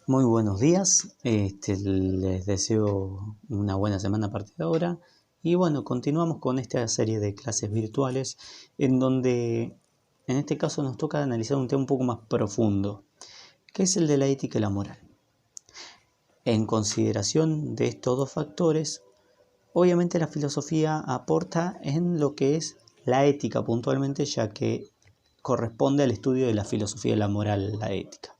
Muy buenos días, les deseo una buena semana a partir de ahora y bueno, continuamos con esta serie de clases virtuales en donde en este caso nos toca analizar un tema un poco más profundo, que es el de la ética y la moral. En consideración de estos dos factores, obviamente la filosofía aporta en lo que es la ética puntualmente, ya que corresponde al estudio de la filosofía de la moral, la ética.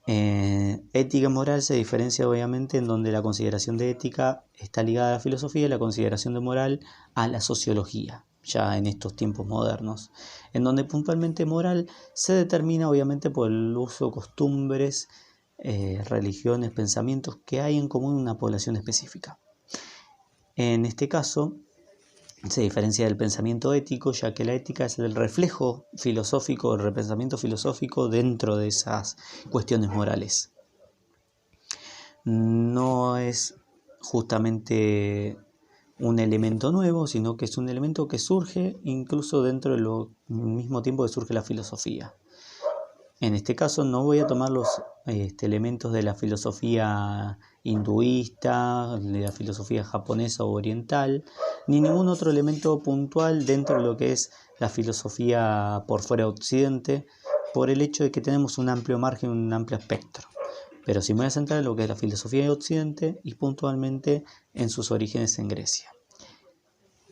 Ética y moral se diferencia obviamente en donde la consideración de ética está ligada a la filosofía y la consideración de moral a la sociología, ya en estos tiempos modernos, en donde puntualmente moral se determina obviamente por el uso, costumbres, religiones, pensamientos que hay en común en una población específica. En este caso, se diferencia del pensamiento ético, ya que la ética es el reflejo filosófico, el repensamiento filosófico dentro de esas cuestiones morales. No es justamente un elemento nuevo, sino que es un elemento que surge incluso dentro del mismo tiempo que surge la filosofía. En este caso no voy a tomar los elementos de la filosofía hinduista, de la filosofía japonesa o oriental, ni ningún otro elemento puntual dentro de lo que es la filosofía por fuera de Occidente, por el hecho de que tenemos un amplio margen, un amplio espectro. Pero sí me voy a centrar en lo que es la filosofía de Occidente y puntualmente en sus orígenes en Grecia.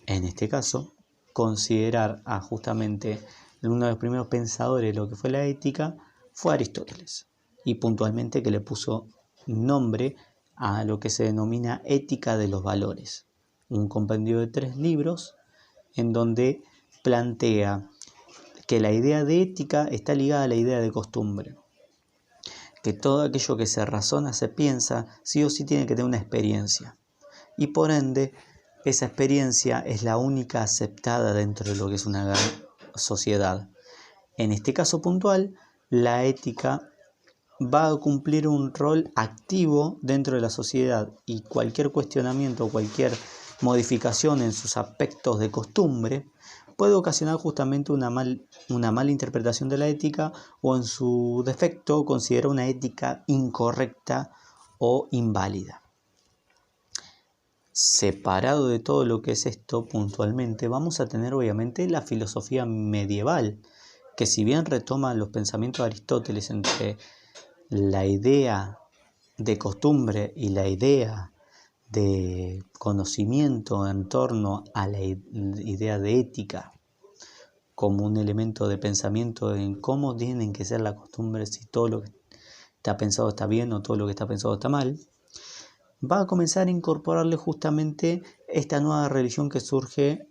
En este caso, considerar a justamente uno de los primeros pensadores de lo que fue la ética fue Aristóteles, y puntualmente que le puso nombre a lo que se denomina Ética de los Valores, un compendio de 3 libros en donde plantea que la idea de ética está ligada a la idea de costumbre, que todo aquello que se razona, se piensa, sí o sí tiene que tener una experiencia, y por ende esa experiencia es la única aceptada dentro de lo que es una gran sociedad. En este caso puntual, la ética va a cumplir un rol activo dentro de la sociedad y cualquier cuestionamiento o cualquier modificación en sus aspectos de costumbre puede ocasionar justamente una mala interpretación de la ética o en su defecto considerar una ética incorrecta o inválida. Separado de todo lo que es esto puntualmente, vamos a tener obviamente la filosofía medieval, que si bien retoma los pensamientos de Aristóteles entre la idea de costumbre y la idea de conocimiento en torno a la idea de ética como un elemento de pensamiento en cómo tienen que ser las costumbres, si todo lo que está pensado está bien o todo lo que está pensado está mal, va a comenzar a incorporarle justamente esta nueva religión que surge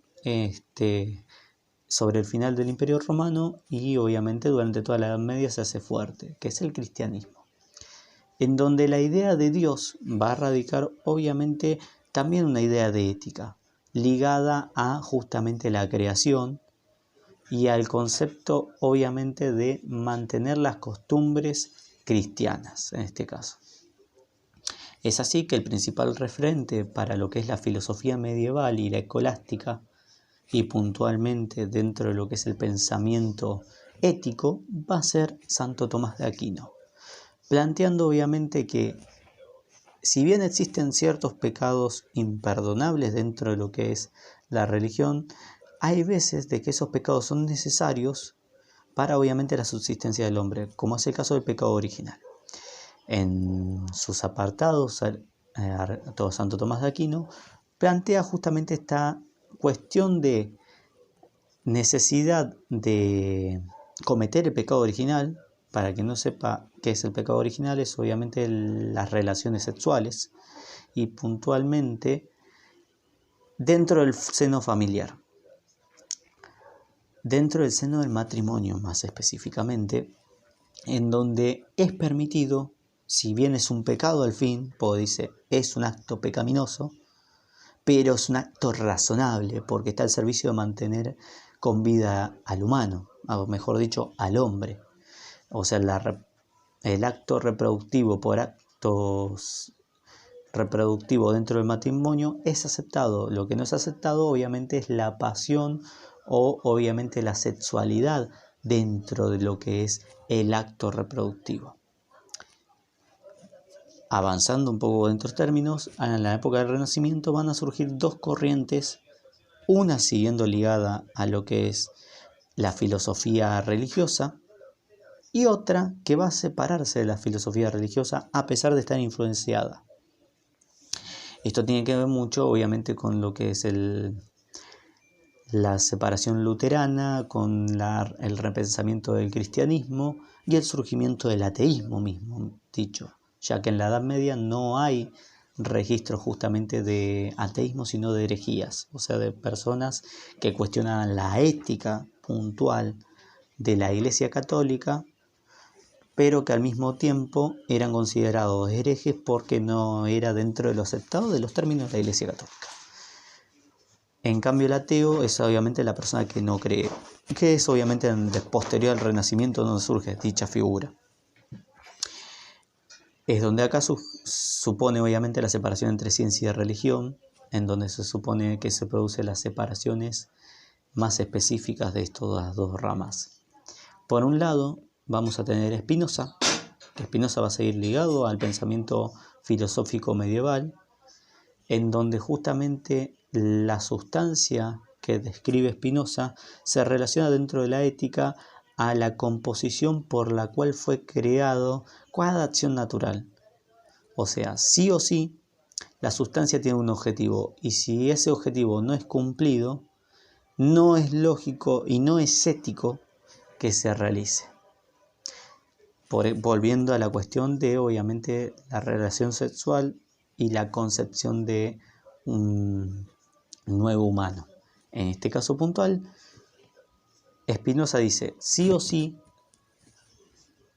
sobre el final del Imperio Romano y obviamente durante toda la Edad Media se hace fuerte, que es el cristianismo, en donde la idea de Dios va a radicar obviamente también una idea de ética, ligada a justamente la creación y al concepto obviamente de mantener las costumbres cristianas en este caso. Es así que el principal referente para lo que es la filosofía medieval y la escolástica, y puntualmente dentro de lo que es el pensamiento ético, va a ser Santo Tomás de Aquino, planteando obviamente que si bien existen ciertos pecados imperdonables dentro de lo que es la religión, hay veces de que esos pecados son necesarios para obviamente la subsistencia del hombre, como es el caso del pecado original. En sus apartados, Santo Tomás de Aquino plantea justamente esta cuestión de necesidad de cometer el pecado original. Para quien no sepa qué es el pecado original, es obviamente las relaciones sexuales y puntualmente dentro del seno familiar, dentro del seno del matrimonio más específicamente, en donde es permitido, si bien es un pecado al fin, porque dice es un acto pecaminoso, pero es un acto razonable porque está al servicio de mantener con vida al humano, o mejor dicho, al hombre. O sea, el acto reproductivo por actos reproductivos dentro del matrimonio es aceptado. Lo que no es aceptado obviamente es la pasión o obviamente la sexualidad dentro de lo que es el acto reproductivo. avanzando un poco dentro de términos, en la época del Renacimiento van a surgir dos corrientes, una siguiendo ligada a lo que es la filosofía religiosa y otra que va a separarse de la filosofía religiosa a pesar de estar influenciada. Esto tiene que ver mucho, obviamente, con lo que es la separación luterana, con el repensamiento del cristianismo y el surgimiento del ateísmo mismo, dicho, ya que en la Edad Media no hay registro justamente de ateísmo, sino de herejías, o sea, de personas que cuestionaban la ética puntual de la Iglesia Católica, pero que al mismo tiempo eran considerados herejes porque no era dentro de lo aceptado de los términos de la Iglesia Católica. En cambio, el ateo es obviamente la persona que no cree, que es obviamente posterior al Renacimiento donde surge dicha figura. Es donde acá supone obviamente la separación entre ciencia y religión, en donde se supone que se producen las separaciones más específicas de estas dos ramas. Por un lado, vamos a tener Spinoza, que Spinoza va a seguir ligado al pensamiento filosófico medieval, en donde justamente la sustancia que describe Spinoza se relaciona dentro de la ética a la composición por la cual fue creado cada acción natural. O sea, sí o sí, la sustancia tiene un objetivo y si ese objetivo no es cumplido, no es lógico y no es ético que se realice. Volviendo a la cuestión de, obviamente, la relación sexual y la concepción de un nuevo humano. En este caso puntual, Spinoza dice, sí o sí,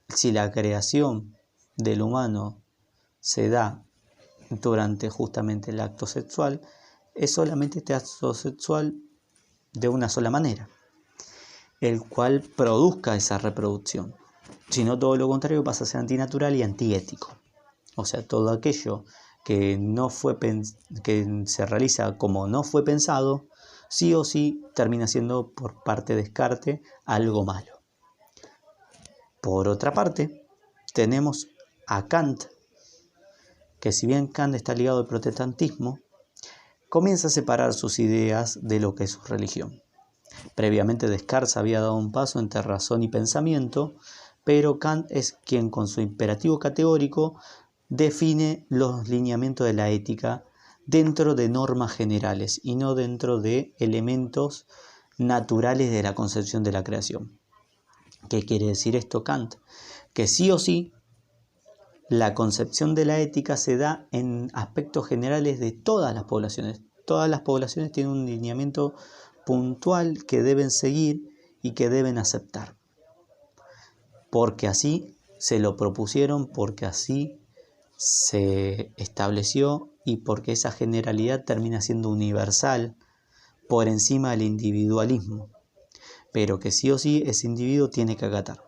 si la creación del humano se da durante justamente el acto sexual, es solamente este acto sexual de una sola manera, el cual produzca esa reproducción. Sino todo lo contrario pasa a ser antinatural y antiético. O sea, todo aquello que se realiza como no fue pensado, sí o sí termina siendo por parte de Descartes algo malo. Por otra parte, tenemos a Kant, que si bien Kant está ligado al protestantismo, comienza a separar sus ideas de lo que es su religión. Previamente Descartes había dado un paso entre razón y pensamiento, pero Kant es quien con su imperativo categórico define los lineamientos de la ética dentro de normas generales y no dentro de elementos naturales de la concepción de la creación. ¿Qué quiere decir esto Kant? Que sí o sí la concepción de la ética se da en aspectos generales de todas las poblaciones. Todas las poblaciones tienen un lineamiento puntual que deben seguir y que deben aceptar. Porque así se lo propusieron, porque así se estableció y porque esa generalidad termina siendo universal por encima del individualismo, pero que sí o sí ese individuo tiene que acatar.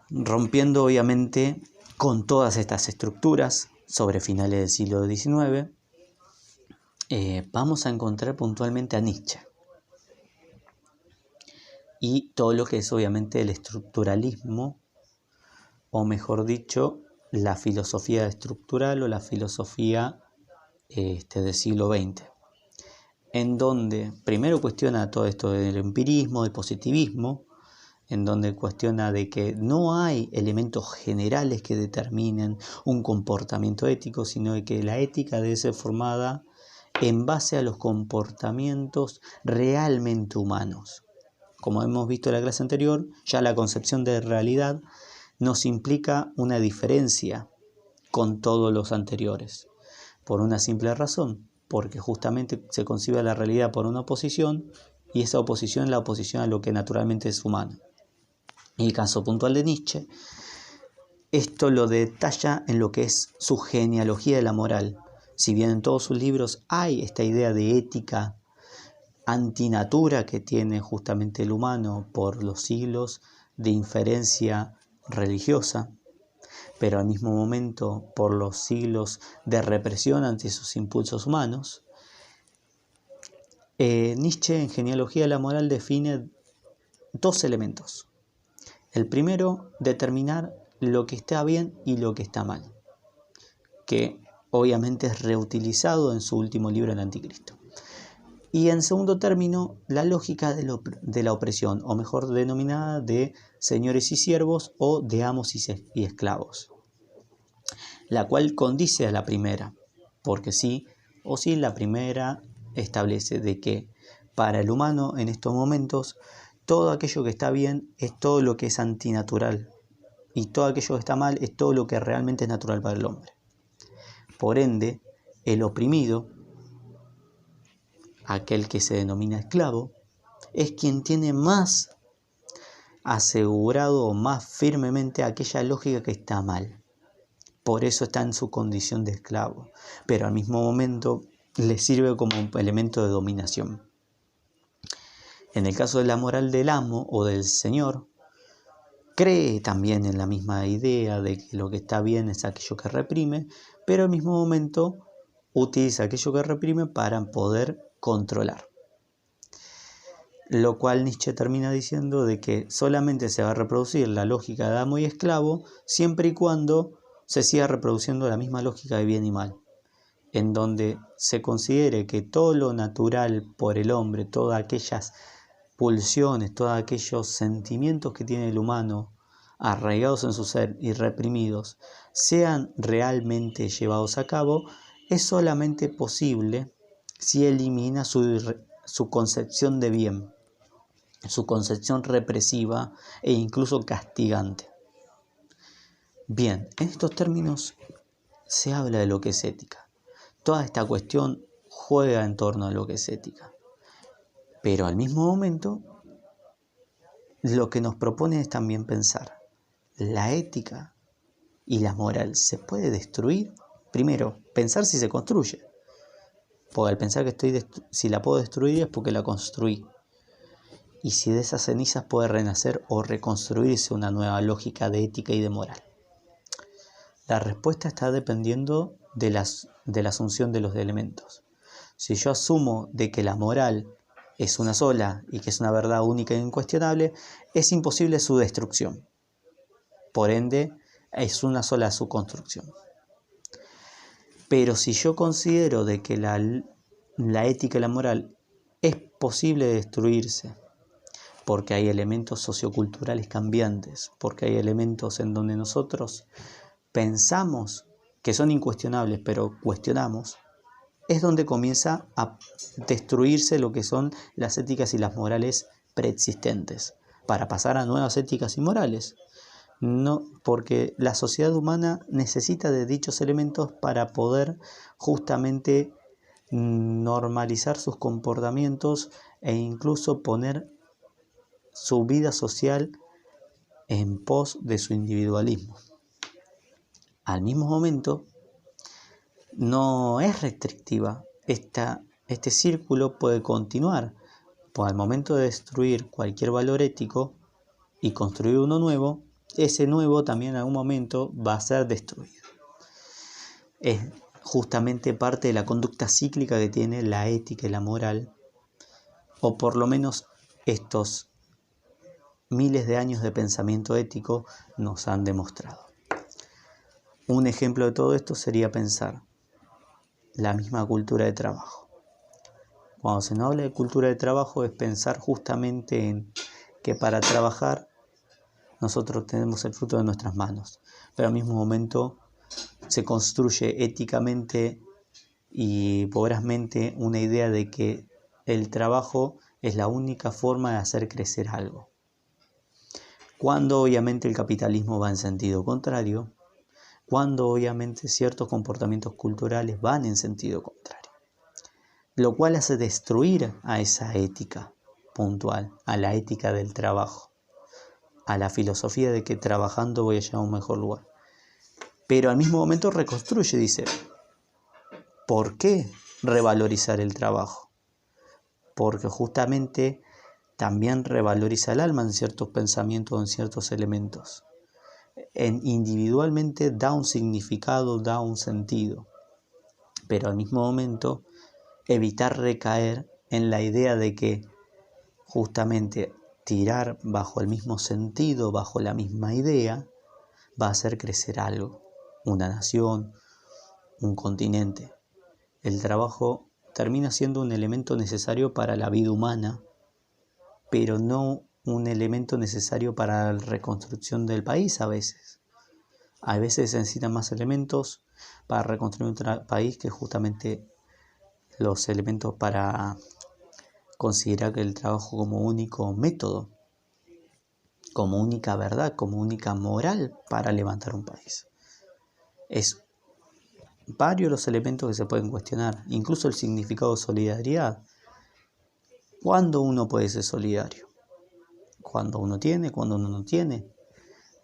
Rompiendo obviamente con todas estas estructuras sobre finales del siglo XIX, vamos a encontrar puntualmente a Nietzsche y todo lo que es obviamente el estructuralismo, o mejor dicho, la filosofía estructural o la filosofía del siglo XX, en donde primero cuestiona todo esto del empirismo, del positivismo, en donde cuestiona de que no hay elementos generales que determinen un comportamiento ético, sino de que la ética debe ser formada en base a los comportamientos realmente humanos. Como hemos visto en la clase anterior, ya la concepción de realidad nos implica una diferencia con todos los anteriores, por una simple razón, porque justamente se concibe la realidad por una oposición y esa oposición es la oposición a lo que naturalmente es humano. En el caso puntual de Nietzsche, esto lo detalla en lo que es su genealogía de la moral. Si bien en todos sus libros hay esta idea de ética antinatura que tiene justamente el humano por los siglos de inferencia religiosa, pero al mismo momento por los siglos de represión ante sus impulsos humanos, Nietzsche en Genealogía de la Moral define dos elementos. El primero, determinar lo que está bien y lo que está mal, que obviamente es reutilizado en su último libro, El Anticristo. Y en segundo término, la lógica de la opresión, o mejor denominada de señores y siervos o de amos y esclavos, la cual condice a la primera, porque sí o sí la primera establece de que para el humano en estos momentos todo aquello que está bien es todo lo que es antinatural y todo aquello que está mal es todo lo que realmente es natural para el hombre. Por ende, el oprimido, aquel que se denomina esclavo, es quien tiene más asegurado o más firmemente aquella lógica que está mal. Por eso está en su condición de esclavo, pero al mismo momento le sirve como un elemento de dominación. En el caso de la moral del amo o del señor, cree también en la misma idea de que lo que está bien es aquello que reprime, pero al mismo momento utiliza aquello que reprime para poder controlar. Lo cual Nietzsche termina diciendo de que solamente se va a reproducir la lógica de amo y esclavo siempre y cuando se siga reproduciendo la misma lógica de bien y mal, en donde se considere que todo lo natural por el hombre, todas aquellas pulsiones, todos aquellos sentimientos que tiene el humano arraigados en su ser y reprimidos, sean realmente llevados a cabo, es solamente posible si elimina su concepción de bien, su concepción represiva e incluso castigante. Bien, en estos términos se habla de lo que es ética. Toda esta cuestión juega en torno a lo que es ética. Pero al mismo momento, lo que nos propone es también pensar, ¿la ética y la moral se puede destruir? Primero, pensar si se construye. Porque al pensar que si la puedo destruir es porque la construí. Y si de esas cenizas puede renacer o reconstruirse una nueva lógica de ética y de moral. La respuesta está dependiendo de la asunción de los elementos. Si yo asumo de que la moral es una sola y que es una verdad única e incuestionable, es imposible su destrucción. Por ende, es una sola su construcción. Pero si yo considero de que la ética y la moral es posible destruirse, porque hay elementos socioculturales cambiantes, porque hay elementos en donde nosotros pensamos que son incuestionables, pero cuestionamos, es donde comienza a destruirse lo que son las éticas y las morales preexistentes, para pasar a nuevas éticas y morales. No, porque la sociedad humana necesita de dichos elementos para poder justamente normalizar sus comportamientos e incluso poner su vida social en pos de su individualismo. Al mismo momento, no es restrictiva. Este círculo puede continuar, pues al momento de destruir cualquier valor ético y construir uno nuevo, ese nuevo también en algún momento va a ser destruido. Es justamente parte de la conducta cíclica que tiene la ética y la moral, o por lo menos estos miles de años de pensamiento ético nos han demostrado. Un ejemplo de todo esto sería pensar la misma cultura de trabajo. Cuando se nos habla de cultura de trabajo es pensar justamente en que para trabajar nosotros tenemos el fruto de nuestras manos, pero al mismo momento se construye éticamente y vorazmente una idea de que el trabajo es la única forma de hacer crecer algo. Cuando obviamente el capitalismo va en sentido contrario, cuando obviamente ciertos comportamientos culturales van en sentido contrario, lo cual hace destruir a esa ética puntual, a la ética del trabajo, a la filosofía de que trabajando voy a llegar a un mejor lugar. Pero al mismo momento reconstruye, dice, ¿por qué revalorizar el trabajo? Porque justamente también revaloriza el alma en ciertos pensamientos, en ciertos elementos. Individualmente da un significado, da un sentido, pero al mismo momento evitar recaer en la idea de que justamente tirar bajo el mismo sentido, bajo la misma idea, va a hacer crecer algo, una nación, un continente. El trabajo termina siendo un elemento necesario para la vida humana, pero no un elemento necesario para la reconstrucción del país a veces. A veces se necesitan más elementos para reconstruir un país que justamente los elementos para considerar el trabajo como único método, como única verdad, como única moral para levantar un país. Es varios los elementos que se pueden cuestionar, incluso el significado de solidaridad. ¿Cuándo uno puede ser solidario? ¿Cuándo uno tiene? ¿Cuándo uno no tiene?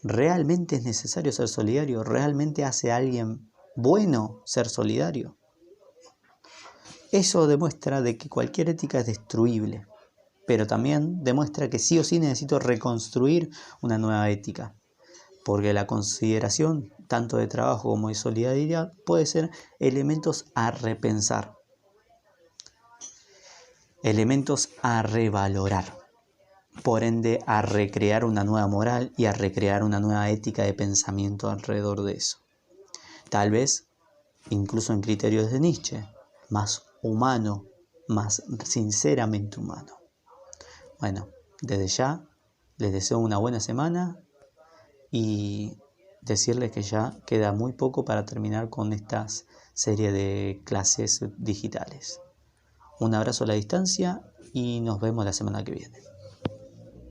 ¿Realmente es necesario ser solidario? ¿Realmente hace a alguien bueno ser solidario? Eso demuestra de que cualquier ética es destruible, pero también demuestra que sí o sí necesito reconstruir una nueva ética, porque la consideración tanto de trabajo como de solidaridad puede ser elementos a repensar, elementos a revalorar, por ende a recrear una nueva moral y a recrear una nueva ética de pensamiento alrededor de eso. Tal vez, incluso en criterios de Nietzsche, más humano, más sinceramente humano. Bueno, desde ya les deseo una buena semana y decirles que ya queda muy poco para terminar con esta serie de clases digitales. Un abrazo a la distancia y nos vemos la semana que viene.